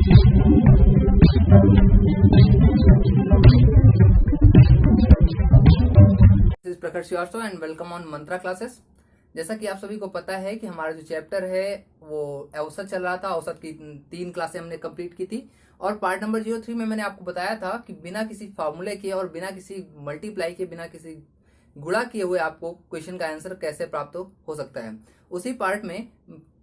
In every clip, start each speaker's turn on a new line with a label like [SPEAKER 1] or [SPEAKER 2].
[SPEAKER 1] This is Prakhar Srivastava and welcome on Mantra classes. जैसा कि आप सभी को पता है कि हमारा जो चैप्टर है वो औसत चल रहा था। औसत की 3 क्लासें हमने कंप्लीट की थी और पार्ट नंबर 03 में मैंने आपको बताया था कि बिना किसी फार्मूले के और बिना किसी मल्टीप्लाई के, बिना किसी गुणा किए हुए आपको क्वेश्चन का आंसर कैसे प्राप्त हो सकता है। उसी पार्ट में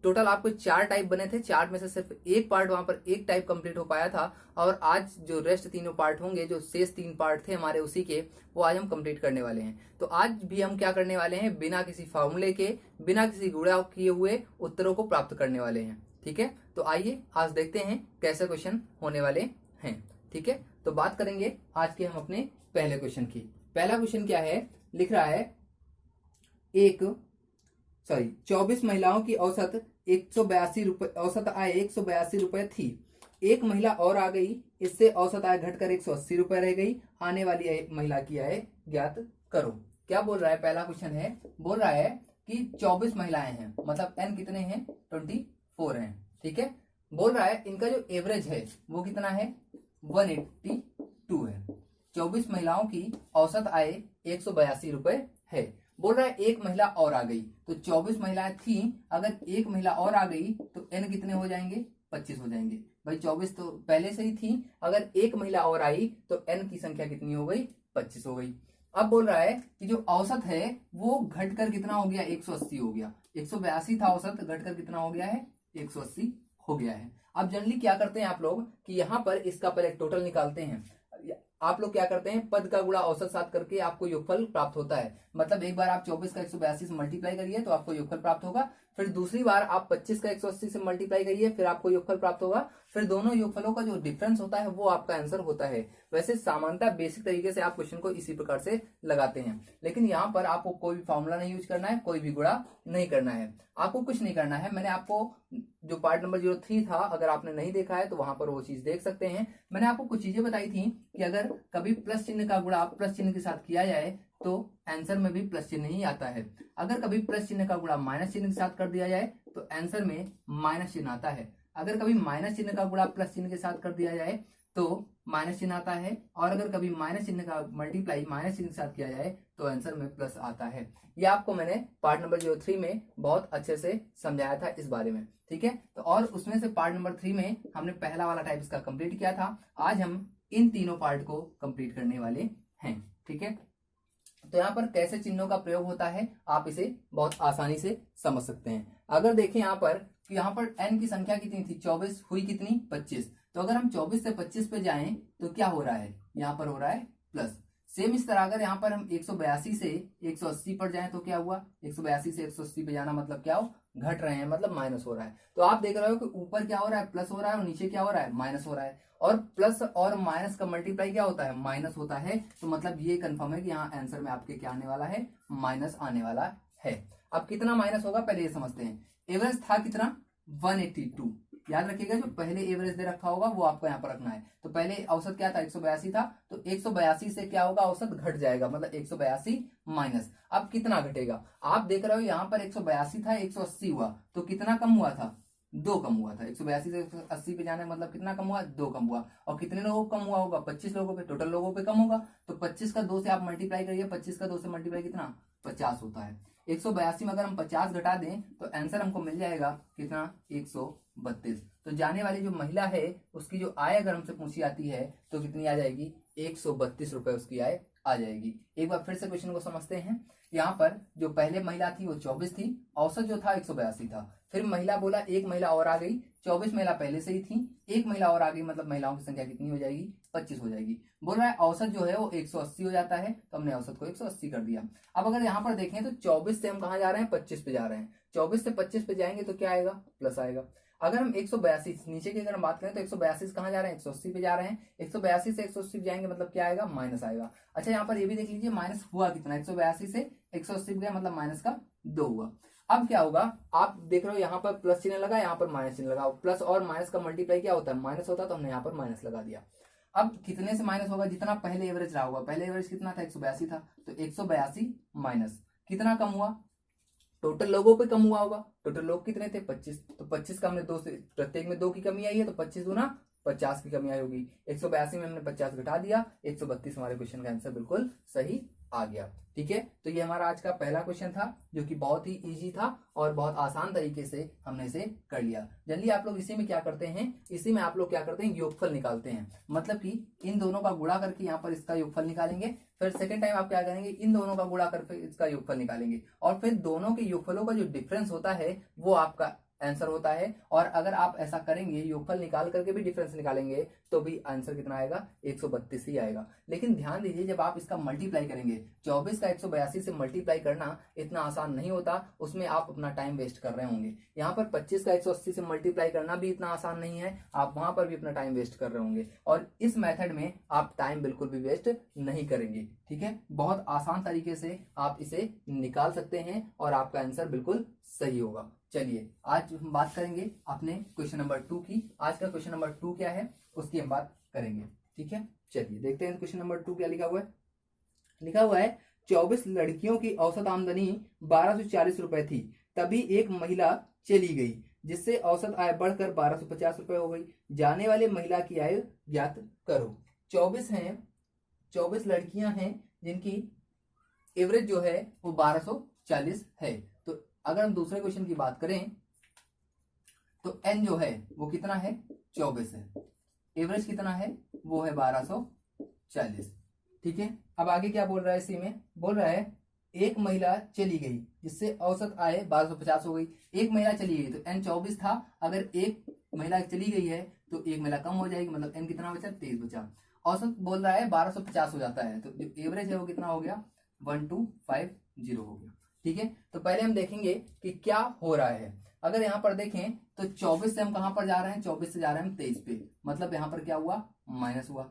[SPEAKER 1] टोटल आपको 4 टाइप बने थे। 4 में से सिर्फ एक पार्ट वहां पर एक टाइप कंप्लीट हो पाया था और आज जो रेस्ट तीनों पार्ट होंगे, जो शेष 3 पार्ट थे हमारे उसी के, वो आज हम कंप्लीट करने वाले हैं। तो आज भी हम क्या करने वाले हैं, बिना किसी फार्मूले के, बिना किसी गुणा किए हुए उत्तरों को प्राप्त करने वाले हैं। ठीक है, तो आइए आज देखते हैं कैसे क्वेश्चन होने वाले हैं। ठीक है, तो बात करेंगे आज के हम अपने पहले क्वेश्चन की। पहला क्वेश्चन क्या है, लिख रहा है 24 महिलाओं की औसत 182 रुपए, औसत आय 182 रुपए थी। एक महिला और आ गई, इससे औसत आय घटकर 180 रुपए रह गई। आने वाली महिला की आय ज्ञात करो। क्या बोल रहा है, पहला क्वेश्चन है, बोल रहा है कि 24 महिलाएं हैं, मतलब एन कितने हैं, 24 हैं। ठीक है, बोल रहा है इनका जो एवरेज है वो कितना है, 182 है। 24 महिलाओं की औसत आय 182 रुपए है। बोल रहा है एक महिला और आ गई, तो 24 महिलाएं थी, अगर एक महिला और आ गई तो एन कितने हो जाएंगे, 25 हो जाएंगे। भाई 24 तो पहले से ही थी, अगर एक महिला और आई तो एन की संख्या कितनी हो गई, 25 हो गई। अब बोल रहा है कि जो औसत है वो घटकर कितना हो गया, 180 हो गया। 182 था औसत, घटकर कितना हो गया है, 180 हो गया है। अब जनरली क्या करते हैं आप लोग कि यहाँ पर इसका पहले टोटल निकालते हैं। आप लोग क्या करते हैं, पद का गुणा औसत साथ करके आपको योगफल प्राप्त होता है। मतलब एक बार आप 24 का 182 से मल्टीप्लाई करिए तो आपको योगफल प्राप्त होगा, फिर दूसरी बार आप 25 का 180 से मल्टीप्लाई करिए, फिर आपको योगफल प्राप्त होगा, फिर दोनों योगफलों का जो डिफरेंस होता है वो आपका आंसर होता है। वैसे सामान्यतः बेसिक तरीके से आप क्वेश्चन को इसी प्रकार से लगाते हैं, लेकिन यहाँ पर आपको कोई भी फॉर्मूला नहीं यूज करना है, कोई भी गुणा नहीं करना है, आपको कुछ नहीं करना है। मैंने आपको जो पार्ट नंबर 03 था, अगर आपने नहीं देखा है तो वहां पर वो चीज देख सकते हैं। मैंने आपको कुछ चीजें बताई थी कि अगर कभी प्लस चिन्ह का गुणा प्लस चिन्ह के साथ किया जाए तो आंसर में भी प्लस चिन्ह ही आता है। अगर कभी प्लस चिन्ह का गुणा माइनस चिन्ह के साथ कर दिया जाए तो आंसर में माइनस चिन्ह आता है। अगर कभी माइनस चिन्ह का गुणा प्लस चिन्ह के साथ कर दिया जाए तो माइनस चिन्ह आता है, और अगर कभी माइनस चिन्ह का मल्टीप्लाई माइनस चिन्ह के साथ किया जाए तो आंसर में प्लस आता है। ये आपको मैंने पार्ट नंबर 03 में बहुत अच्छे से समझाया था इस बारे में। ठीक है, तो और उसमें से पार्ट नंबर 3 में हमने पहला वाला टाइप इसका कंप्लीट किया था। आज हम इन तीनों पार्ट को कंप्लीट करने वाले हैं। ठीक है, तो यहाँ पर कैसे चिन्हों का प्रयोग होता है आप इसे बहुत आसानी से समझ सकते हैं। अगर देखें यहाँ पर कि यहाँ पर n की संख्या कितनी थी, 24 हुई कितनी, 25। तो अगर हम 24 से 25 पे जाएं तो क्या हो रहा है, यहाँ पर हो रहा है प्लस। सेम इस तरह अगर यहाँ पर हम 182 से 180 पर जाएं तो क्या हुआ, 182 से 180 पे जाना मतलब क्या हो, घट रहे हैं, मतलब माइनस हो रहा है। तो आप देख रहे हो कि ऊपर क्या हो रहा है, प्लस हो रहा है, और नीचे क्या हो रहा है, माइनस हो रहा है। और प्लस और माइनस का मल्टीप्लाई क्या होता है, माइनस होता है। तो मतलब ये कंफर्म है कि यहाँ आंसर में आपके क्या आने वाला है, माइनस आने वाला है। अब कितना माइनस होगा पहले ये समझते हैं। एवरेज था कितना, 182। याद रखिएगा जो पहले एवरेज दे रखा होगा वो आपको यहाँ पर रखना है। तो पहले औसत क्या था, 182 था, तो 182 से क्या होगा, औसत घट जाएगा, मतलब 182 माइनस। अब कितना घटेगा, आप देख रहे हो यहाँ पर 182 था, 180 हुआ, तो कितना कम हुआ था, 2 कम हुआ था। 182 से 180 पे जाना है मतलब कितना कम हुआ, 2 कम हुआ। और कितने लोगों को कम हुआ होगा, 25 लोगों पे, टोटल लोगों पे कम होगा। तो 25 का 2 से आप मल्टीप्लाई करिए, 25 का 2 से मल्टीप्लाई कितना, 50 होता है। 182 में अगर हम 50 घटा दें तो आंसर हमको मिल जाएगा कितना, 132। तो जाने वाली जो महिला है उसकी जो आय अगर हमसे पूछी आती है तो कितनी आ जाएगी, 132 रुपए उसकी आय आ जाएगी। एक बार फिर से क्वेश्चन को समझते हैं। यहाँ पर जो पहले महिला थी वो 24 थी, औसत जो था 182 था। फिर महिला बोला एक महिला और आ गई, 24 महिला पहले से ही थी, एक महिला और आ गई, मतलब महिलाओं की संख्या कितनी हो जाएगी, 25 हो जाएगी। बोल रहा है औसत जो है वो 180 हो जाता है, तो हमने औसत को 180 कर दिया। अब अगर यहाँ पर देखें तो 24 से हम कहाँ जा रहे हैं, 25 पे जा रहे हैं। 24 से 25 पे जाएंगे तो क्या आएगा, प्लस आएगा। अगर हम 182 नीचे की अगर हम बात करें तो 182 कहाँ जा रहे हैं, 180 पे जा रहे हैं। 182 से 180 जाएंगे मतलब क्या आएगा, माइनस आएगा। अच्छा यहाँ पर ये भी देख लीजिए माइनस हुआ कितना, 182 से 180 पे गया मतलब माइनस का 2 हुआ। अब क्या होगा, आप देख रहे हो यहाँ पर प्लस चिन्ह लगा, यहाँ पर माइनस चिन्ह लगा। प्लस और माइनस का मल्टीप्लाई क्या होता है, माइनस होता है, तो हमने यहाँ पर माइनस लगा दिया। अब कितने से माइनस होगा, जितना पहले एवरेज रहा होगा। पहले एवरेज कितना था, 182 था, तो 182 माइनस कितना कम हुआ, टोटल लोगों पे कम हुआ होगा। टोटल लोग कितने थे, 25। तो 25 का हमने 2 से, प्रत्येक में 2 की कमी आई है, तो 25 गुना 50 की कमी आई होगी। 182 में हमने 50 घटा दिया, 132 हमारे क्वेश्चन का आंसर बिल्कुल सही आ गया। ठीक है, तो ये हमारा आज का पहला क्वेश्चन था जो कि बहुत ही इजी था और बहुत आसान तरीके से हमने इसे कर लिया। जनरली आप लोग इसी में क्या करते हैं, इसी में आप लोग क्या करते हैं, योगफल निकालते हैं। मतलब कि इन दोनों का गुणा करके यहाँ पर इसका योगफल निकालेंगे, फिर सेकंड टाइम आप क्या करेंगे, इन दोनों का गुणा करके इसका योगफल निकालेंगे, और फिर दोनों के योगफलों का जो डिफरेंस होता है वो आपका आंसर होता है। और अगर आप ऐसा करेंगे, योगफल निकाल करके भी डिफरेंस निकालेंगे, तो भी आंसर कितना आएगा, 132 ही आएगा। लेकिन ध्यान दीजिए, जब आप इसका मल्टीप्लाई करेंगे, 24 का 182 से मल्टीप्लाई करना इतना आसान नहीं होता, उसमें आप अपना टाइम वेस्ट कर रहे होंगे। यहाँ पर 25 का 180 से मल्टीप्लाई करना भी इतना आसान नहीं है, आप वहां पर भी अपना टाइम वेस्ट कर रहे होंगे, और इस मेथड में आप टाइम बिल्कुल भी वेस्ट नहीं करेंगे। ठीक है, बहुत आसान तरीके से आप इसे निकाल सकते हैं और आपका आंसर बिल्कुल सही होगा। चलिए, आज हम बात करेंगे अपने क्वेश्चन नंबर 2 की। आज का क्वेश्चन नंबर 2 क्या है उसकी हम बात करेंगे। ठीक है, चलिए देखते हैं क्वेश्चन नंबर 2 क्या लिखा हुआ है। लिखा हुआ है 24 लड़कियों की औसत आमदनी 1240 रुपए थी, तभी एक महिला चली गई जिससे औसत आय बढ़कर 1250 रुपए हो गई। जाने वाले महिला की आय ज्ञात करो। 24 लड़कियां हैं जिनकी एवरेज जो है वो 1240 है। तो अगर हम दूसरे क्वेश्चन की बात करें तो एन जो है वो कितना है, 24 है, एवरेज कितना है, वो है 1240। ठीक है, अब आगे क्या बोल रहा है, इसी में बोल रहा है एक महिला चली गई जिससे औसत आय 1250 हो गई। एक महिला चली गई तो एन 24 था, अगर एक महिला चली गई है तो एक महिला कम हो जाएगी, मतलब एन कितना बचा, 23 बचा। औसत बोल रहा है 1250 हो जाता है, तो जो एवरेज है वो कितना हो गया, 1250 हो गया। ठीक है, तो पहले हम देखेंगे कि क्या हो रहा है। अगर यहाँ पर देखें तो 24 से हम कहां पर जा रहे हैं, 24 से जा रहे हैं हम 23 पे, मतलब यहाँ पर क्या हुआ, माइनस हुआ।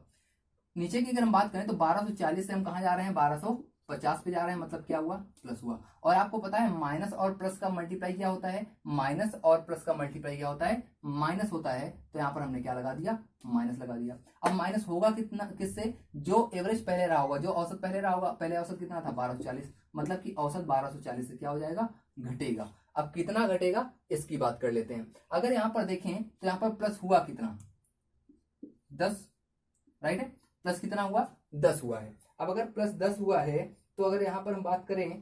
[SPEAKER 1] नीचे की अगर हम बात करें तो 1240 से हम कहां जा रहे हैं, 1250 पे जा रहे हैं, मतलब क्या हुआ, प्लस हुआ। और आपको पता है माइनस और प्लस का मल्टीप्लाई क्या होता है, माइनस और प्लस का मल्टीप्लाई क्या होता है, माइनस होता है। तो यहाँ पर हमने क्या लगा दिया, माइनस लगा दिया। अब माइनस होगा कितना, किससे, जो एवरेज पहले रहा होगा, जो औसत पहले रहा होगा, पहले औसत कितना था, 1240, मतलब कि औसत 1240 से क्या हो जाएगा, घटेगा। अब कितना घटेगा इसकी बात कर लेते हैं। अगर यहाँ पर देखें तो यहाँ पर प्लस हुआ कितना, 10, राइट है, प्लस कितना हुआ, 10 हुआ है। अब अगर प्लस 10 हुआ है तो अगर यहां पर हम बात करें,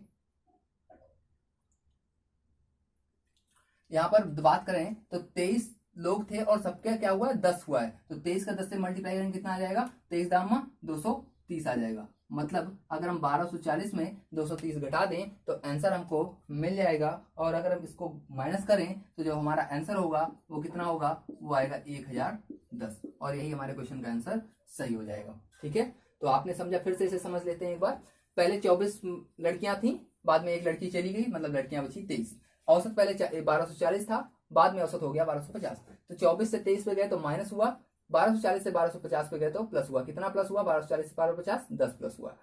[SPEAKER 1] यहां पर बात करें तो 23 लोग थे और सबके क्या हुआ है, 10 हुआ है, तो 23 का 10 से मल्टीप्लाई करेंगे कितना आ जाएगा, 23 दामा 230 आ जाएगा। मतलब अगर हम 1240 में 230 घटा दें तो आंसर हमको मिल जाएगा, और अगर हम इसको माइनस करें तो जो हमारा आंसर होगा वो कितना होगा, वो आएगा 1010, और यही हमारे क्वेश्चन का आंसर सही हो जाएगा। ठीक है, तो आपने समझा, फिर से इसे समझ लेते हैं एक बार। पहले 24 लड़कियां थी, बाद में एक लड़की चली गई, मतलब लड़कियां बची 23। औसत पहले 1240 था, बाद में औसत हो गया 1250। तो 24 से 23 पे गए तो माइनस हुआ, 1240 से 1250 पे गए तो प्लस हुआ। कितना प्लस हुआ, 1240 से 1250, 10 प्लस हुआ।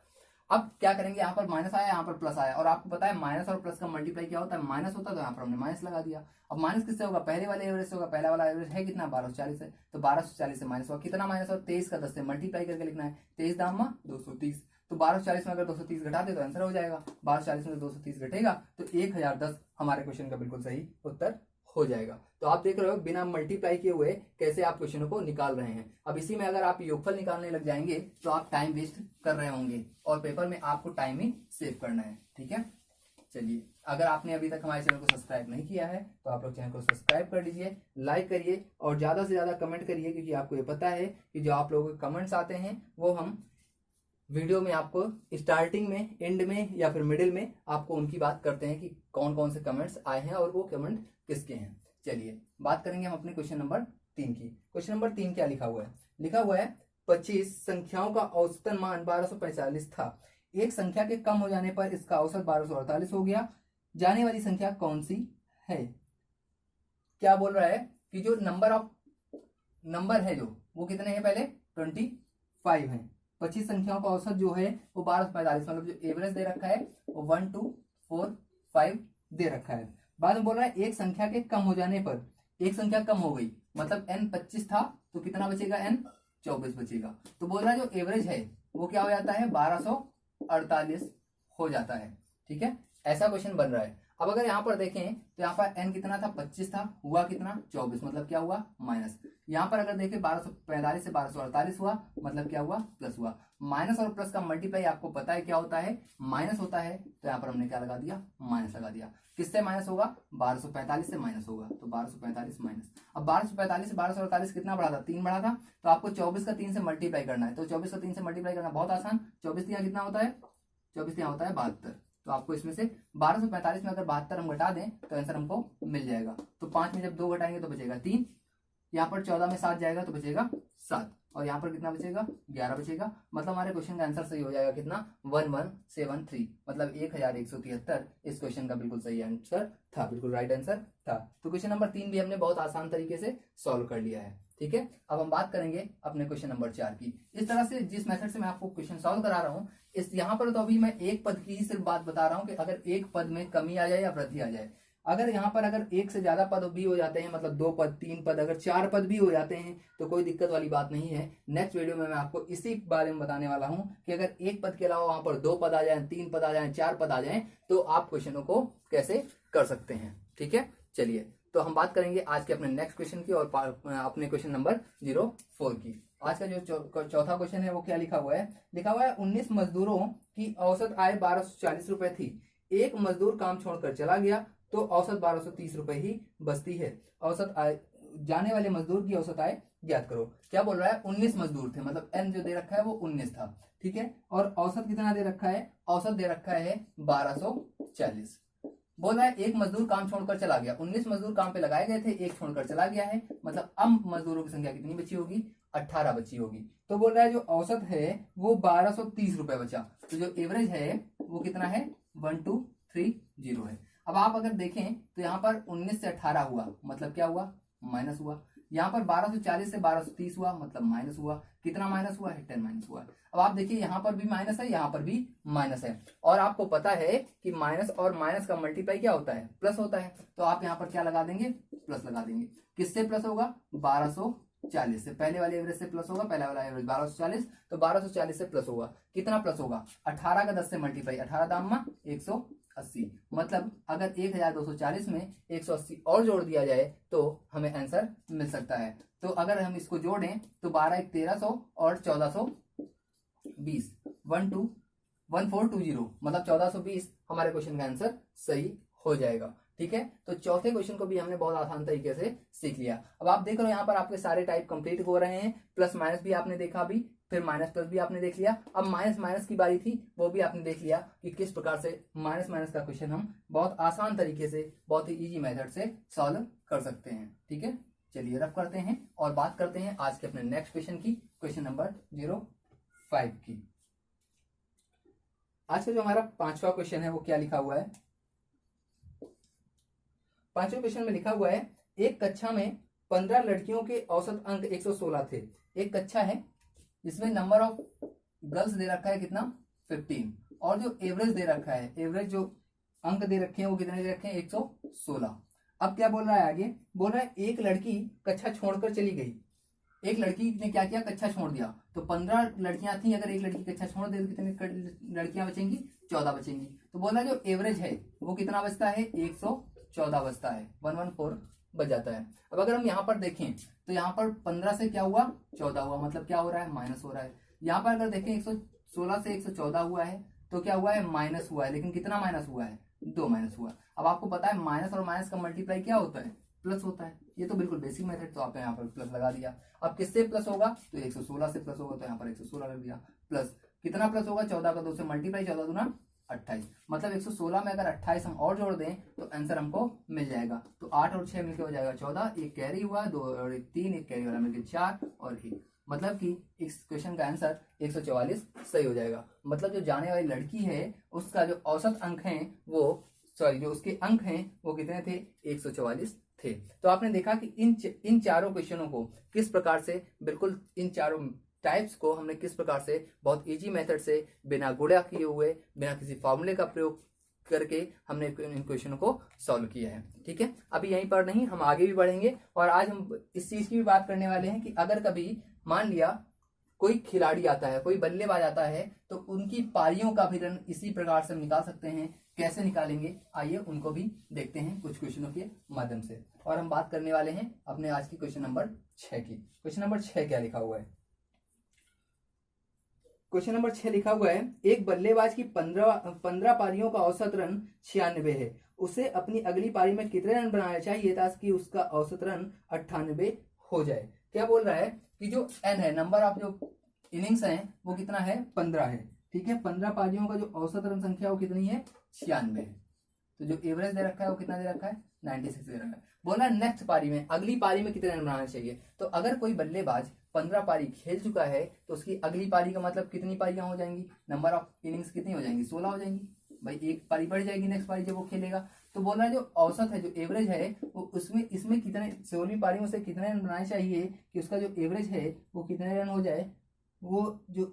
[SPEAKER 1] अब क्या करेंगे, यहाँ पर माइनस आया, यहाँ पर प्लस आया, और आपको पता है माइनस और प्लस का मल्टीप्लाई क्या होता है, माइनस होता है, तो यहाँ पर हमने माइनस लगा दिया। अब माइनस किससे होगा, पहले वाले एवरेज से होगा, पहला वाला एवरेज है कितना, 1240 है, तो 1240 से माइनस हुआ, कितना माइनस हुआ, 23 का 10 से मल्टीप्लाई करके लिखना है, 23 दामा 230, तो 1240 में अगर 230 घटा दे तो आंसर हो जाएगा। 1240 में 230 घटेगा तो 1010 हमारे क्वेश्चन का बिल्कुल सही उत्तर हो जाएगा। तो आप देख रहे हो बिना मल्टीप्लाई किए हुए कैसे आप क्वेश्चनों को निकाल रहे हैं। अब इसी में अगर आप योगफल निकालने लग जाएंगे तो आप टाइम वेस्ट कर रहे होंगे, और पेपर में आपको टाइम ही सेव करना है। ठीक है, चलिए, अगर आपने अभी तक हमारे चैनल को सब्सक्राइब नहीं किया है तो आप लोग चैनल को सब्सक्राइब कर लीजिए, लाइक करिए और ज्यादा से ज्यादा कमेंट करिए, क्योंकि आपको ये पता है कि जो आप लोगों के कमेंट्स आते हैं वो हम वीडियो में आपको स्टार्टिंग में, एंड में या फिर मिडिल में आपको उनकी बात करते हैं कि कौन कौन से कमेंट्स आए हैं और वो कमेंट किसके हैं। चलिए, बात करेंगे हम अपने क्वेश्चन नंबर 3 की। क्वेश्चन नंबर 3 क्या लिखा हुआ है, लिखा हुआ है 25 संख्याओं का औसतन मान 1245 था, एक संख्या के कम हो जाने पर इसका औसत 1248 हो गया, जाने वाली संख्या कौन सी है। क्या बोल रहा है कि जो नंबर है जो वो कितने हैं, पहले 25 है, 25 संख्याओं का औसत जो है वो 1245, मतलब जो एवरेज दे रखा है वो 1245 दे रखा है। बाद में बोल रहा है एक संख्या के कम हो जाने पर, एक संख्या कम हो गई, मतलब n 25 था तो कितना बचेगा, n 24 बचेगा। तो बोल रहा है जो एवरेज है वो क्या हो जाता है, 1248 हो जाता है। ठीक है, ऐसा क्वेश्चन बन रहा है। अब अगर यहाँ पर देखें तो यहाँ पर n कितना था 25 था, हुआ कितना 24, मतलब क्या हुआ माइनस। यहाँ पर अगर देखें 1245 से 1248 हुआ, मतलब क्या हुआ प्लस हुआ। माइनस और प्लस का मल्टीप्लाई आपको पता है क्या होता है, माइनस होता है। तो यहाँ पर हमने क्या लगा दिया, माइनस लगा दिया। किससे माइनस होगा, 1245 से माइनस होगा, तो 1245 माइनस। अब 1245 से 1248 कितना बढ़ा था, 3 बढ़ा था। तो आपको 24 का 3 से मल्टीप्लाई करना है। तो 24 का 3 से मल्टीप्लाई करना बहुत आसान। 24 यहाँ कितना होता है, 24 यहाँ होता है 72। तो आपको इसमें से 1245 में अगर 72 हम घटा दें तो आंसर हमको मिल जाएगा। तो 5 में जब 2 घटाएंगे तो बचेगा 3, यहाँ पर 14 में 7 जाएगा तो बचेगा 7, और यहाँ पर कितना बचेगा 11 बचेगा। मतलब हमारे क्वेश्चन का आंसर सही हो जाएगा कितना 1173, मतलब 1173 इस क्वेश्चन का बिल्कुल सही आंसर था, बिल्कुल राइट आंसर था। तो क्वेश्चन नंबर 3 भी हमने बहुत आसान तरीके से सॉल्व कर लिया है। ठीक है, अब हम बात करेंगे अपने क्वेश्चन नंबर 4 की। इस तरह से जिस मेथड से मैं आपको क्वेश्चन सॉल्व करा रहा हूँ, इस यहाँ पर तो अभी मैं एक पद की ही सिर्फ बात बता रहा हूँ कि अगर एक पद में कमी आ जाए या वृद्धि आ जाए। अगर यहाँ पर अगर एक से ज्यादा पद भी हो जाते हैं, मतलब 2 पद 3 पद, अगर 4 पद भी हो जाते हैं तो कोई दिक्कत वाली बात नहीं है। नेक्स्ट वीडियो में मैं आपको इसी बारे में बताने वाला हूँ कि अगर एक पद के अलावा वहां पर 2 पद आ जाए, 3 पद आ जाए, 4 पद आ जाए, तो आप क्वेश्चनों को कैसे कर सकते हैं। ठीक है, चलिए तो हम बात करेंगे आज के अपने नेक्स्ट क्वेश्चन की और अपने क्वेश्चन नंबर 04 की। आज का जो चौथा क्वेश्चन है वो क्या लिखा हुआ है, लिखा हुआ है 19 मजदूरों की औसत आय 1240 रुपए थी। एक मजदूर काम छोड़कर चला गया तो औसत 1230 रुपए ही बचती है। औसत आय, जाने वाले मजदूर की औसत आय ज्ञात करो। क्या बोल रहा है, 19 मजदूर थे, मतलब एन जो दे रखा है वो 19 था। ठीक है, और औसत कितना दे रखा है, औसत दे रखा है 1240। बोल रहा है एक मजदूर काम छोड़कर चला गया। 19 मजदूर काम पे लगाए गए थे, एक छोड़कर चला गया है, मतलब अब मजदूरों की संख्या कितनी बची होगी, 18 बची होगी। तो बोल रहा है जो औसत है वो 1230 रुपए बचा। तो जो एवरेज है वो कितना है, 1230 है। अब आप अगर देखें तो यहाँ पर 19 से 18 हुआ, मतलब क्या हुआ, माइनस हुआ। यहाँ पर 1240 से 1230 हुआ, मतलब माइनस हुआ। कितना माइनस हुआ है, 10 माइनस हुआ है। अब आप देखिए यहाँ पर भी माइनस है, यहाँ पर भी माइनस है, और आपको पता है कि माइनस और माइनस का मल्टीप्लाई क्या होता है, प्लस होता है। तो आप यहाँ पर क्या लगा देंगे, प्लस लगा देंगे। किससे प्लस होगा, 1240 से, पहले वाले एवरेज से प्लस होगा, पहले वाला एवरेज 1240, तो 1240 से प्लस होगा। कितना प्लस होगा, 18 का 10 से मल्टीप्लाई, 18 दाम 180, मतलब अगर 1240 में 180 और जोड़ दिया जाए तो हमें आंसर मिल सकता है। तो अगर हम इसको जोड़ें तो 12 एक 1300 और 1420, 1420, मतलब 1420 हमारे क्वेश्चन का आंसर सही हो जाएगा। ठीक है, तो चौथे क्वेश्चन को भी हमने बहुत आसान तरीके से सीख लिया। अब आप देख रहे हो यहाँ पर आपके सारे टाइप कंप्लीट हो रहे हैं। प्लस माइनस भी आपने देखा अभी, फिर माइनस प्लस भी आपने देख लिया। अब माइनस माइनस की बारी थी, वो भी आपने देख लिया कि किस प्रकार से माइनस माइनस का क्वेश्चन हम बहुत आसान तरीके से, बहुत ही इजी मेथड से सॉल्व कर सकते हैं। ठीक है, चलिए रफ करते हैं और बात करते हैं आज के अपने नेक्स्ट क्वेश्चन की, क्वेश्चन नंबर 05 की। आज का जो हमारा 5वां क्वेश्चन है वो क्या लिखा हुआ है, 5वें क्वेश्चन में लिखा हुआ है एक कक्षा में 15 लड़कियों के औसत अंक 116 थे। एक कक्षा है जिसमें नंबर ऑफ गर्ल्स दे रखा है कितना, 15, और जो एवरेज दे रखा है, एवरेज जो अंक दे रखे हैं वो कितने दे रखे हैं, 116। अब क्या बोल रहा है आगे, बोल रहा है एक लड़की कक्षा छोड़कर चली गई। एक लड़की ने क्या किया, कक्षा छोड़ दिया। तो 15 लड़कियां थी, अगर एक लड़की कक्षा छोड़ दे तो कितनी लड़कियां बचेंगी, 14 बचेंगी। तो बोल रहा है जो एवरेज है वो कितना बचता है, 114 बचता है, 114 बच जाता है। अब अगर हम यहाँ पर देखें तो यहाँ पर 15 से क्या हुआ, 14 हुआ, मतलब क्या हो रहा है, माइनस हो रहा है। यहाँ पर अगर देखें 116 से 114 हुआ है तो क्या हुआ है, माइनस हुआ है, लेकिन कितना माइनस हुआ है, 2 माइनस हुआ है। अब आपको पता है माइनस और माइनस का मल्टीप्लाई क्या होता है, प्लस होता है। ये तो बिल्कुल बेसिक मेथड, तो आपने यहाँ पर प्लस लगा दिया। अब किससे प्लस होगा, तो 116 से प्लस होगा, तो यहाँ पर 116 लग दिया। प्लस कितना प्लस होगा, 14 का 2 से मल्टीप्लाई, 14 दूना 28, मतलब 116 में अगर 28 हम और जोड़ दें तो आंसर हमको मिल जाएगा। तो 8 और 6 मिलकर हो जाएगा 14, एक कैरी हुआ, 2 और 1 3, एक कैरी वाला मिलकर 4 और 1, मतलब कि इस क्वेश्चन का आंसर 144 सही हो जाएगा। मतलब जो जाने वाली लड़की है उसका जो औसत अंक है वो, सॉरी जो उसके अंक हैं वो कितने थे, 144 थे। तो आपने देखा कि इन चारों क्वेश्चनों को किस प्रकार से, बिल्कुल इन चारों टाइप्स को हमने किस प्रकार से बहुत इजी मेथड से, बिना गुणा किए हुए, बिना किसी फॉर्मूले का प्रयोग करके हमने इन क्वेश्चनों को सॉल्व किया है। ठीक है, अभी यहीं पर नहीं, हम आगे भी बढ़ेंगे और आज हम इस चीज की भी बात करने वाले हैं कि अगर कभी मान लिया कोई खिलाड़ी आता है, कोई बल्लेबाज आता है, तो उनकी पारियों का भी रन इसी प्रकार से हम निकाल सकते हैं। कैसे निकालेंगे आइए उनको भी देखते हैं कुछ क्वेश्चनों के माध्यम से। और हम बात करने वाले हैं अपने आज की क्वेश्चन नंबर 6 की। क्वेश्चन नंबर 6 क्या लिखा हुआ है? क्वेश्चन नंबर 6 लिखा हुआ है, एक बल्लेबाज की 15 पारियों का औसत रन 96 है, उसे अपनी अगली पारी में कितने रन बनाने चाहिए ताकि उसका औसत रन 98 हो जाए। क्या बोल रहा है कि जो एन है, नंबर ऑफ जो इनिंग्स है वो कितना है? 15 है। ठीक है, 15 पारियों का जो औसत रन संख्या वो कितनी है? 96 है। तो जो एवरेज दे रखा है वो कितना दे रखा है? 96 दे रखा है। बोला नेक्स्ट पारी में, अगली पारी में कितने रन बनाने चाहिए। तो अगर कोई बल्लेबाज 15 पारी खेल चुका है तो उसकी अगली पारी का मतलब कितनी पारियां हो जाएंगी? नंबर ऑफ इनिंग्स कितनी हो जाएंगी? 16 हो जाएंगी। भाई एक पारी बढ़ जाएगी नेक्स्ट पारी जब वो खेलेगा। तो बोल रहा है जो औसत है, जो एवरेज है, वो उसमें इसमें कितने 16वीं पारी में उसे कितने रन बनाने चाहिए कि उसका जो एवरेज है वो कितने रन हो जाए, वो जो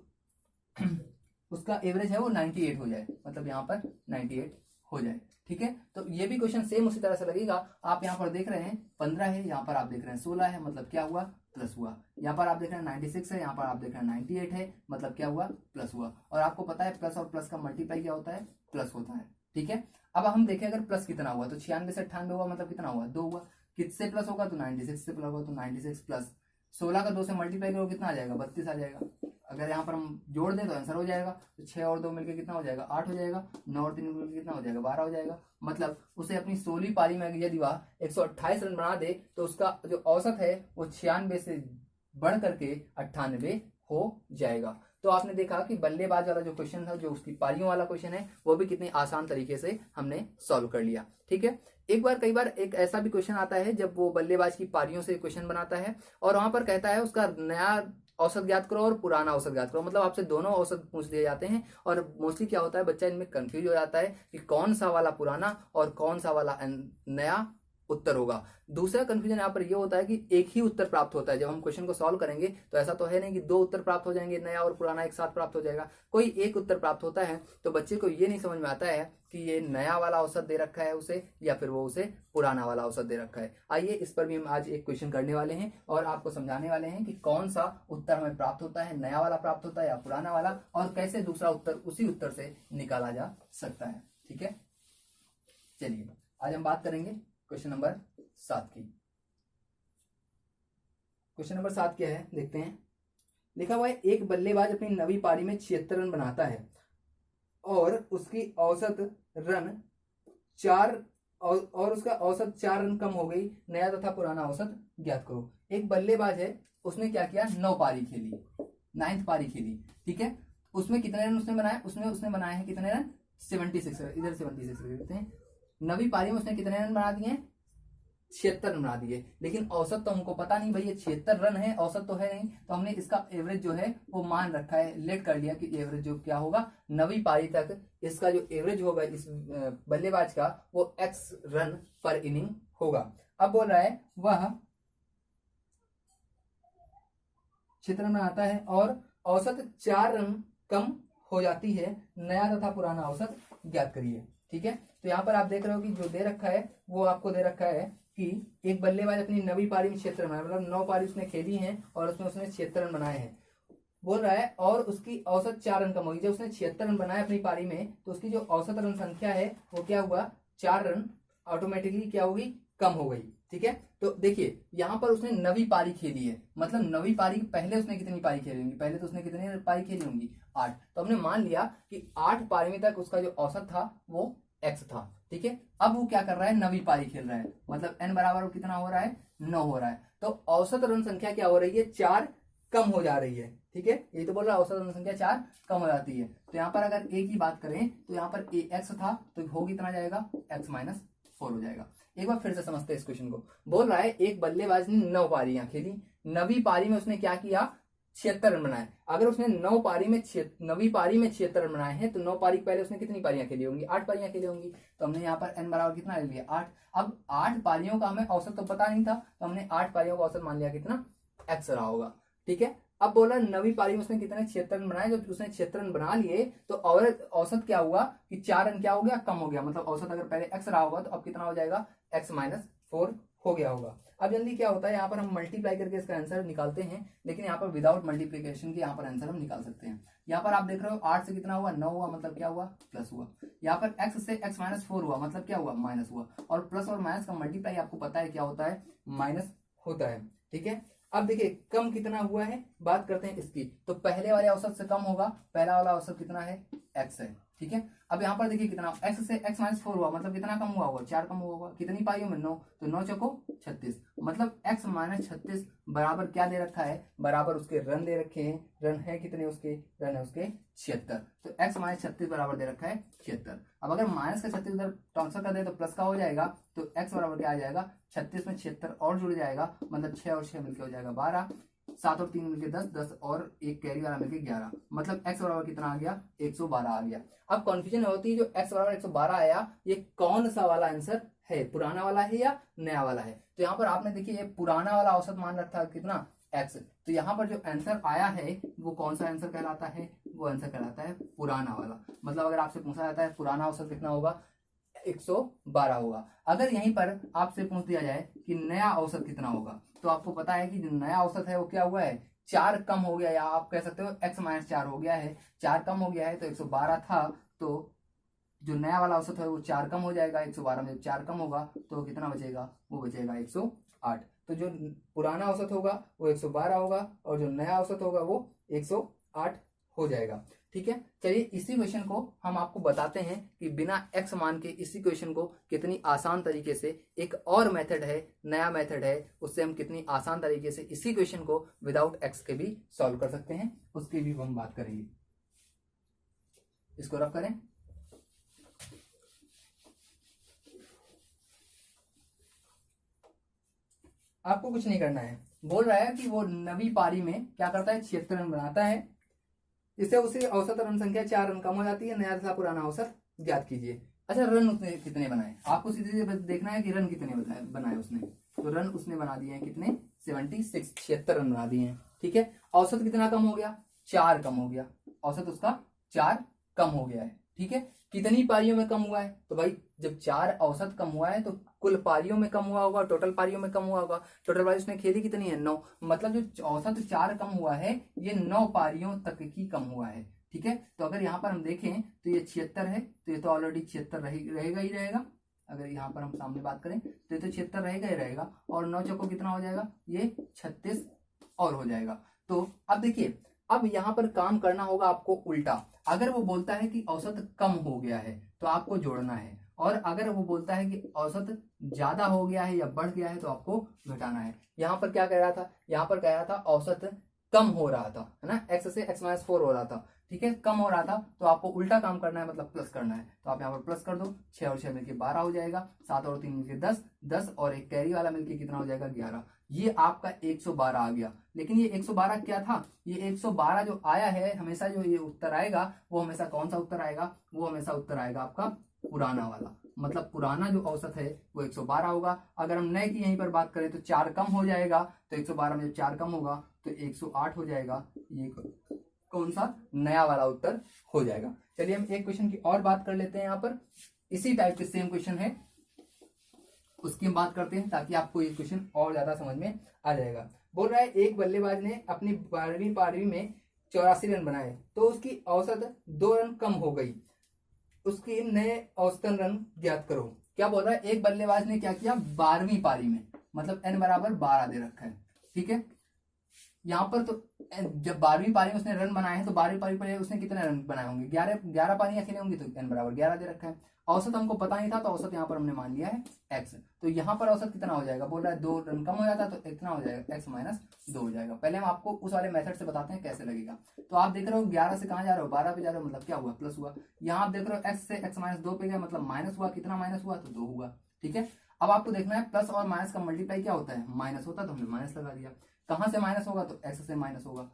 [SPEAKER 1] उसका एवरेज है वो 98 हो जाए, मतलब यहाँ पर 98 हो जाए। ठीक है, तो ये भी क्वेश्चन सेम उसी तरह से लगेगा। आप यहाँ पर देख रहे हैं 15 है, यहाँ पर आप देख रहे हैं 16 है, मतलब क्या हुआ? प्लस हुआ। यहाँ पर आप देख रहे हैं 96 है, यहाँ पर आप देख रहे हैं 98 है, मतलब क्या हुआ? प्लस हुआ। और आपको पता है प्लस और प्लस का मल्टीप्लाई क्या होता है? प्लस होता है। ठीक है, अब हम देखें अगर प्लस कितना हुआ, तो 96 से 98 हुआ, मतलब कितना हुआ? 2 हुआ। किससे प्लस होगा? तो 96 से प्लस होगा, तो 96 प्लस 16 का 2 से मल्टीप्लाई करो, कितना आ जाएगा? 32 आ जाएगा। अगर यहाँ पर हम जोड़ दें तो आंसर हो जाएगा। तो 6 और 2 मिलकर कितना हो जाएगा? 8 हो जाएगा। 9 और 3 मिलकर कितना हो जाएगा? 12 हो जाएगा। मतलब उसे अपनी 16वीं पारी में यदि वह 128 रन बना दे तो उसका जो औसत है वो 96 से बढ़ करके 98 हो जाएगा। तो आपने देखा कि बल्लेबाज वाला जो क्वेश्चन था, जो उसकी पारियों वाला क्वेश्चन है, वो भी कितने आसान तरीके से हमने सॉल्व कर लिया। ठीक है, एक बार कई बार एक ऐसा भी क्वेश्चन आता है जब वो बल्लेबाज की पारियों से क्वेश्चन बनाता है और वहां पर कहता है उसका नया औसत ज्ञात करो और पुराना औसत ज्ञात करो। मतलब आपसे दोनों औसत पूछ दिए जाते हैं और मोस्टली क्या होता है, बच्चा इनमें कंफ्यूज हो जाता है कि कौन सा वाला पुराना और कौन सा वाला नया उत्तर होगा। दूसरा कंफ्यूजन यहाँ पर ये होता है कि एक ही उत्तर प्राप्त होता है। जब हम क्वेश्चन को सॉल्व करेंगे तो ऐसा तो है नहीं कि 2 उत्तर प्राप्त हो जाएंगे, नया और पुराना एक साथ प्राप्त हो जाएगा। कोई एक उत्तर प्राप्त होता है। तो बच्चे को ये नहीं समझ में आता है कि ये नया वाला औसत दे रखा है उसे या फिर वो उसे पुराना वाला औसत दे रखा है। आइए इस पर भी हम आज एक क्वेश्चन करने वाले हैं और आपको समझाने वाले हैं कि कौन सा उत्तर हमें प्राप्त होता है, नया वाला प्राप्त होता है या पुराना वाला, और कैसे दूसरा उत्तर उसी उत्तर से निकाला जा सकता है। ठीक है, चलिए आज हम बात करेंगे क्वेश्चन नंबर 7 की। क्वेश्चन नंबर 7 क्या है देखते हैं। लिखा हुआ है, एक बल्लेबाज अपनी 9वीं पारी में 76 रन बनाता है और उसकी औसत रन 4 और उसका औसत 4 रन कम हो गई, नया तथा पुराना औसत ज्ञात करो। एक बल्लेबाज है, उसने क्या किया? 9 पारी खेली, 9th पारी खेली। ठीक है, उसमें कितने रन उसने बनाए? उसने बनाए हैं कितने रन? 76 रन। इधर 76 रन देते हैं। 9वीं पारी में उसने कितने रन बना दिए? 76 रन बना दिए। लेकिन औसत तो हमको पता नहीं भाई, ये 76 रन है, औसत तो है नहीं। तो हमने इसका एवरेज जो है वो मान रखा है, लेट कर लिया कि एवरेज जो क्या होगा 9वीं पारी तक इसका जो एवरेज होगा इस बल्लेबाज का वो x रन पर इनिंग होगा। अब बोल रहा है वह 76 रन आता है और औसत 4 रन कम हो जाती है, नया तथा पुराना औसत ज्ञात करिए। ठीक है, तो यहाँ पर आप देख रहे हो कि जो दे रखा है वो आपको दे रखा है कि एक बल्लेबाज अपनी 9वीं पारी में 76 रन बनाए, मतलब 9 पारी उसने खेली है और उसमें उसने 76 रन बनाए हैं। बोल रहा है और उसकी औसत 4 रन कम होगी। जब उसने 76 रन बनाए अपनी पारी में तो उसकी जो औसत रन संख्या है वो क्या हुआ? 4 रन ऑटोमेटिकली क्या होगी? कम हो गई। ठीक है, तो देखिए यहाँ पर उसने 9वीं पारी खेली है, मतलब 9वीं पारी पहले उसने कितनी पारी खेली होंगी? पहले तो उसने कितनी पारी खेली होंगी? 8। तो हमने मान लिया कि 8 पारी में तक उसका जो औसत था वो x था। ठीक है, अब वो क्या कर रहा है? 9वीं पारी खेल रहा है, मतलब n बराबर कितना हो रहा है? 9 हो रहा है। तो औसत रन संख्या क्या हो रही है? 4 कम हो जा रही है। ठीक है, ये तो बोल रहा है औसत रन संख्या 4 कम हो जाती है। तो यहाँ पर अगर a की बात करें तो यहाँ पर x था तो हो कितना जाएगा? x माइनस 4 हो जाएगा। एक बार फिर से समझते हैं इस क्वेश्चन को। बोल रहा है एक बल्लेबाज ने 9 पारियां खेली, 9वीं पारी में उसने क्या किया? 76 रन बनाए। अगर उसने 9 पारी में 9वीं पारी में 76 रन बनाए हैं तो 9 पारी पहले उसने कितनी पारियां खेली होंगी? 8 पारियां खेली होंगी। तो हमने यहाँ पर n बराबर कितना ले लिया? 8। अब 8 पारियों का हमें औसत तो पता नहीं था तो हमने 8 पारियों का औसत मान लिया कितना? x रहा होगा। ठीक है, अब बोला 9वीं पारी में उसने कितने? 76 रन बनाए। जब उसने 76 रन बना लिए तो औसत क्या हुआ कि 4 रन क्या हो गया? कम हो गया। मतलब औसत अगर पहले x रहा होगा तो अब कितना हो जाएगा? x माइनस 4 हो गया होगा। अब जल्दी क्या होता है, यहाँ पर हम मल्टीप्लाई करके इसका आंसर निकालते हैं, लेकिन यहाँ पर विदाउट मल्टीप्लीकेशन के यहाँ पर आंसर हम निकाल सकते हैं। यहाँ पर आप देख रहे हो 8 से कितना हुआ, 9 हुआ, मतलब क्या हुआ, प्लस हुआ। यहाँ पर x से x माइनस 4 हुआ, मतलब क्या हुआ, माइनस हुआ। और प्लस और माइनस का मल्टीप्लाई आपको पता है क्या होता है, माइनस होता है। ठीक है, अब देखिए कम कितना हुआ है, बात करते हैं इसकी। तो पहले वाले औसत से कम होगा, पहला वाला औसत कितना है, x है। ठीक है, अब यहाँ पर देखिए कितना, x से x माइनस 4 हुआ, मतलब कितना कम हुआ होगा, 4 कम हुआ होगा। कितनी पाइयों में, 9, तो 9 चौको 36, मतलब x माइनस 36 बराबर क्या दे रखा है, बराबर उसके रन दे रखे हैं। रन है कितने उसके, रन है उसके 76। तो x माइनस 36 बराबर दे रखा है 76। अब अगर माइनस का 36 उधर ट्रांसफर कर दे तो प्लस का हो जाएगा, तो x बराबर क्या आ जाएगा, 36 में 76 और जुड़ जाएगा, मतलब 6 और 6 मिलकर हो जाएगा 12, 7 और 3 मिलकर 10, 10 और एक कैरी वाला मिलकर 11, मतलब x बराबर कितना आ गया, 112 आ गया। अब कंफ्यूजन होती है, जो x बराबर 112 आया, ये कौन सा वाला आंसर है, पुराना वाला है या नया वाला है। तो यहाँ पर आपने देखिए ये पुराना वाला औसत मान रखा है कितना, x। तो यहाँ पर जो आंसर आया है वो कौन सा आंसर कहलाता है, वो आंसर कहलाता है पुराना वाला। मतलब अगर आपसे पूछा जाता है पुराना औसत कितना होगा, 112 होगा। अगर यहीं पर आपसे पूछ दिया जाए कि नया औसत कितना होगा, तो आपको पता है कि जो नया औसत है वो क्या हुआ है, 4 कम हो गया, या आप कह सकते हो x माइनस 4 हो गया है, 4 कम हो गया है। तो 112 था, तो जो नया वाला औसत है वो 4 कम हो जाएगा, 112 में 4 कम होगा तो कितना बचेगा, वो बचेगा 108। तो जो पुराना औसत होगा वो 112 होगा, और जो नया औसत होगा वो 108 हो जाएगा। ठीक है, चलिए इसी क्वेश्चन को हम आपको बताते हैं कि बिना x मान के इसी क्वेश्चन को कितनी आसान तरीके से, एक और मेथड है, नया मेथड है, उससे हम कितनी आसान तरीके से इसी क्वेश्चन को विदाउट x के भी सॉल्व कर सकते हैं, उसकी भी हम बात करेंगे। इसको रफ करें। आपको कुछ नहीं करना है, बोल रहा है कि वो नवी पारी में क्या करता है, 76 रन बनाता है, इससे उसे औसत रन संख्या 4 रन कम हो जाती है, नया तथा पुराना औसत ज्ञात कीजिए। अच्छा, रन उसने कितने बनाए, आपको सीधे बस देखना है कि रन कितने बनाए उसने। तो रन उसने बना दिए हैं कितने, 76, 76 रन बना दिए हैं। ठीक है, औसत कितना कम हो गया, 4 कम हो गया, औसत उसका 4 कम हो गया है। ठीक है, कितनी पारियों में कम हुआ है, तो भाई जब 4 औसत कम हुआ है तो कुल पारियों में कम हुआ होगा, टोटल पारियों में कम हुआ होगा। टोटल पारी उसने खेली कितनी है, 9, मतलब जो औसत 4 कम हुआ है ये 9 पारियों तक की कम हुआ है। ठीक है, तो अगर यहाँ पर हम देखें तो ये 76 है, तो ये तो ऑलरेडी 76 रहेगा ही रहेगा। अगर यहाँ पर हम सामने बात करें तो ये तो 76 रहेगा ही रहेगा, और 9 चौको कितना हो जाएगा, ये 36 और हो जाएगा। तो अब देखिए, अब यहाँ पर काम करना होगा आपको उल्टा। अगर वो बोलता है कि औसत कम हो गया है तो आपको जोड़ना है, और अगर वो बोलता है कि औसत ज्यादा हो गया है या बढ़ गया है तो आपको घटाना है। यहाँ पर क्या कह रहा था, यहाँ पर कह रहा था औसत कम हो रहा था, है ना, x से x माइनस 4 हो रहा था। ठीक है, कम हो रहा था, तो आपको उल्टा काम करना है, मतलब प्लस करना है। तो आप यहाँ पर प्लस कर दो, 6 और 6 मिलकर 12 हो जाएगा, 7 और 3 मिलकर 10, 10 और एक कैरी वाला मिलकर कितना हो जाएगा, 11। ये आपका 112 आ गया। लेकिन ये 112 क्या था, ये 112 जो आया है, हमेशा जो ये उत्तर आएगा वो हमेशा कौन सा उत्तर आएगा, वो हमेशा उत्तर आएगा आपका पुराना वाला। मतलब पुराना जो औसत है वो 112 होगा। अगर हम नए की यहीं पर बात करें तो 4 कम हो जाएगा, तो 112 में जब 4 कम होगा तो 108 हो जाएगा। ये कौन सा, नया वाला उत्तर हो जाएगा। चलिए हम एक क्वेश्चन की और बात कर लेते हैं, यहाँ पर इसी टाइप के सेम क्वेश्चन है, उसकी हम बात करते हैं ताकि आपको ये क्वेश्चन और ज्यादा समझ में आ जाएगा। बोल रहा है एक बल्लेबाज ने अपनी 12वीं पारी में 84 रन बनाए, तो उसकी औसत 2 रन कम हो गई, उसकी नए औसतन रन ज्ञात करो। क्या बोल रहा है, एक बल्लेबाज ने क्या किया, 12वीं पारी में, मतलब n बराबर 12 दे रखा है। ठीक है, यहाँ पर तो जब 12वीं पारी में उसने रन बनाए हैं तो 12वीं पारी पर उसने कितने रन बनाए होंगे, 11 पारियां खेले होंगी, तो n बराबर 11 दे रखा है। औसत हमको पता नहीं था, तो औसत यहाँ पर हमने मान लिया है x। तो यहाँ पर औसत कितना हो जाएगा, बोल रहा है 2 रन कम हो जाता है, तो इतना हो जाएगा x माइनस 2 हो जाएगा। पहले हम आपको उस वाले मेथड से बताते हैं कैसे लगेगा। तो आप देख रहे हो 11 से कहाँ जा रहे हो, 12 पे जा रहे हो, मतलब क्या हुआ, प्लस हुआ। यहाँ आप देख रहे हो x से x माइनस 2 पे गया, मतलब माइनस हुआ, कितना माइनस हुआ, तो 2 हुआ। ठीक है, अब आपको देखना है प्लस और माइनस का मल्टीप्लाई क्या होता है, माइनस होता है, तो हमने माइनस लगा दिया। कहां से माइनस होगा, तो x से माइनस होगा।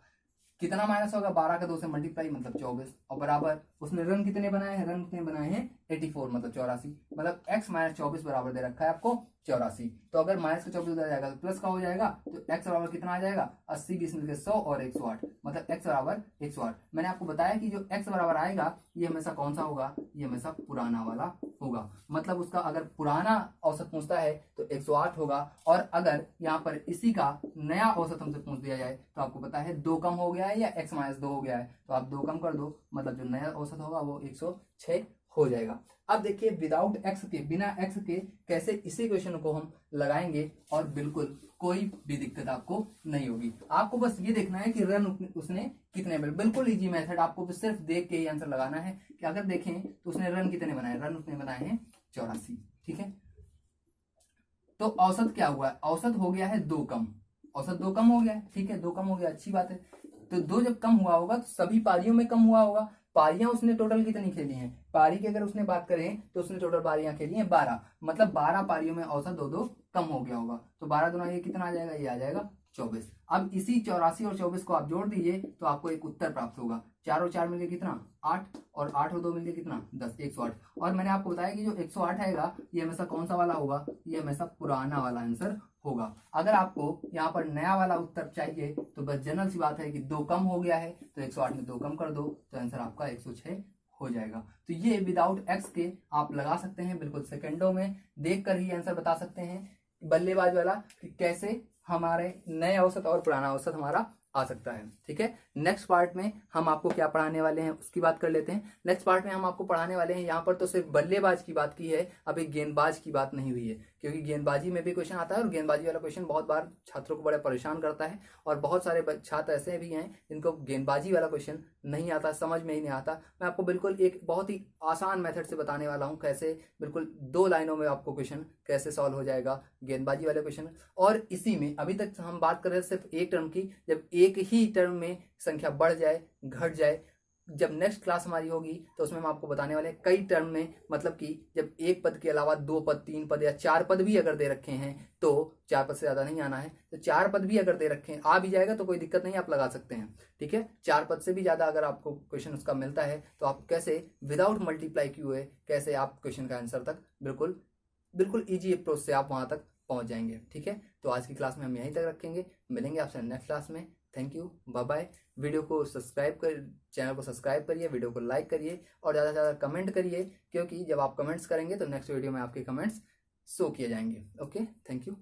[SPEAKER 1] कितना माइनस होगा, 12 का 2 से मल्टीप्लाई, मतलब 24, और बराबर उसने रन कितने बनाए हैं, रन कितने बनाए हैं 84, मतलब 84, मतलब x माइनस 24 बराबर दे रखा है आपको 84। तो अगर माइनस का 24 उधर जाएगा तो प्लस का हो जाएगा, तो x बराबर कितना आ जाएगा, 80, 20 मिलकर 100 और 108, मतलब x बराबर 108। मैंने आपको बताया कि जो x बराबर आएगा ये हमेशा कौन सा होगा, ये हमेशा पुराना वाला होगा। मतलब उसका अगर पुराना औसत पूछता है तो 108 होगा, और अगर यहाँ पर इसी का नया औसत हमसे पूछ दिया जाए तो आपको पता है 2 कम हो गया है या x-2 हो गया है, तो आप 2 कम कर दो, मतलब जो नया औसत होगा वो 106 हो जाएगा। अब देखिए विदाउट x के, बिना x के कैसे इसी क्वेश्चन को हम लगाएंगे और बिल्कुल कोई भी दिक्कत आपको नहीं होगी। आपको बस ये देखना है कि रन उसने कितने बनाए, बिल्कुल इजी मेथड, आपको सिर्फ देख के ही आंसर लगाना है कि अगर देखें तो उसने रन कितने बनाए, रन उसने बनाए हैं 84। ठीक है, तो औसत क्या हुआ है, औसत हो गया है 2 कम, औसत 2 कम हो गया है। ठीक है, 2 कम हो गया, अच्छी बात है। तो 2 जब कम हुआ होगा तो सभी पारियों में कम हुआ होगा। पारियां उसने टोटल कितनी खेली हैं, पारी की अगर उसने बात करें तो उसने टोटल पारियां खेली हैं 12, मतलब 12 पारियों में औसत 2-2 कम हो गया होगा। तो 12 दूना ये कितना आ जाएगा, ये आ जाएगा 24। अब इसी 84 और 24 को आप जोड़ दीजिए तो आपको एक उत्तर प्राप्त होगा। 4 और 4 मिलके कितना 8, और 8 और 2 मिलके कितना 10, 108। और मैंने आपको बताया कि जो 108 आएगा ये हमेशा कौन सा वाला होगा, ये हमेशा पुराना वाला आंसर होगा। अगर आपको यहाँ पर नया वाला उत्तर चाहिए तो बस जनरल सी बात है कि 2 कम हो गया है तो 108 में 2 कम कर दो तो आंसर आपका 106 हो जाएगा। तो ये विदाउट एक्स के आप लगा सकते हैं, बिल्कुल सेकंडों में देख कर ही आंसर बता सकते हैं, बल्लेबाज वाला, कि कैसे हमारे नए औसत और पुराना औसत हमारा आ सकता है। ठीक है, नेक्स्ट पार्ट में हम आपको क्या पढ़ाने वाले हैं उसकी बात कर लेते हैं। नेक्स्ट पार्ट में हम आपको पढ़ाने वाले हैं, यहाँ पर तो सिर्फ बल्लेबाज की बात की है, अभी गेंदबाज की बात नहीं हुई है, क्योंकि गेंदबाजी में भी क्वेश्चन आता है और गेंदबाजी वाला क्वेश्चन बहुत बार छात्रों को बड़ा परेशान करता है, और बहुत सारे छात्र ऐसे भी हैं जिनको गेंदबाजी वाला क्वेश्चन नहीं आता, समझ में ही नहीं आता। मैं आपको बिल्कुल एक बहुत ही आसान मेथड से बताने वाला हूँ कैसे बिल्कुल 2 लाइनों में आपको क्वेश्चन कैसे सॉल्व हो जाएगा गेंदबाजी वाले क्वेश्चन। और इसी में अभी तक हम बात कर रहे हैं सिर्फ एक टर्म की, जब एक ही टर्म में संख्या बढ़ जाए घट जाए, जब नेक्स्ट क्लास हमारी होगी तो उसमें हम आपको बताने वाले हैं कई टर्म में, मतलब कि जब एक पद के अलावा 2 पद, 3 पद या 4 पद भी अगर दे रखे हैं, तो 4 पद से ज्यादा नहीं आना है, तो 4 पद भी अगर दे रखे हैं, आ भी जाएगा तो कोई दिक्कत नहीं, आप लगा सकते हैं। ठीक है, 4 पद से भी ज्यादा अगर आपको क्वेश्चन उसका मिलता है तो आप कैसे विदाउट मल्टीप्लाई किए हुए कैसे आप क्वेश्चन का आंसर तक बिल्कुल बिल्कुल ईजी अप्रोच से आप वहां तक पहुंच जाएंगे। ठीक है, तो आज की क्लास में हम यहीं तक रखेंगे, मिलेंगे आपसे नेक्स्ट क्लास में। Thank you, bye bye. Video को सब्सक्राइब कर, चैनल को सब्सक्राइब करिए, वीडियो को लाइक करिए और ज़्यादा से ज़्यादा कमेंट करिए, क्योंकि जब आप कमेंट्स करेंगे तो नेक्स्ट वीडियो में आपके कमेंट्स शो किए जाएंगे। Okay, thank you.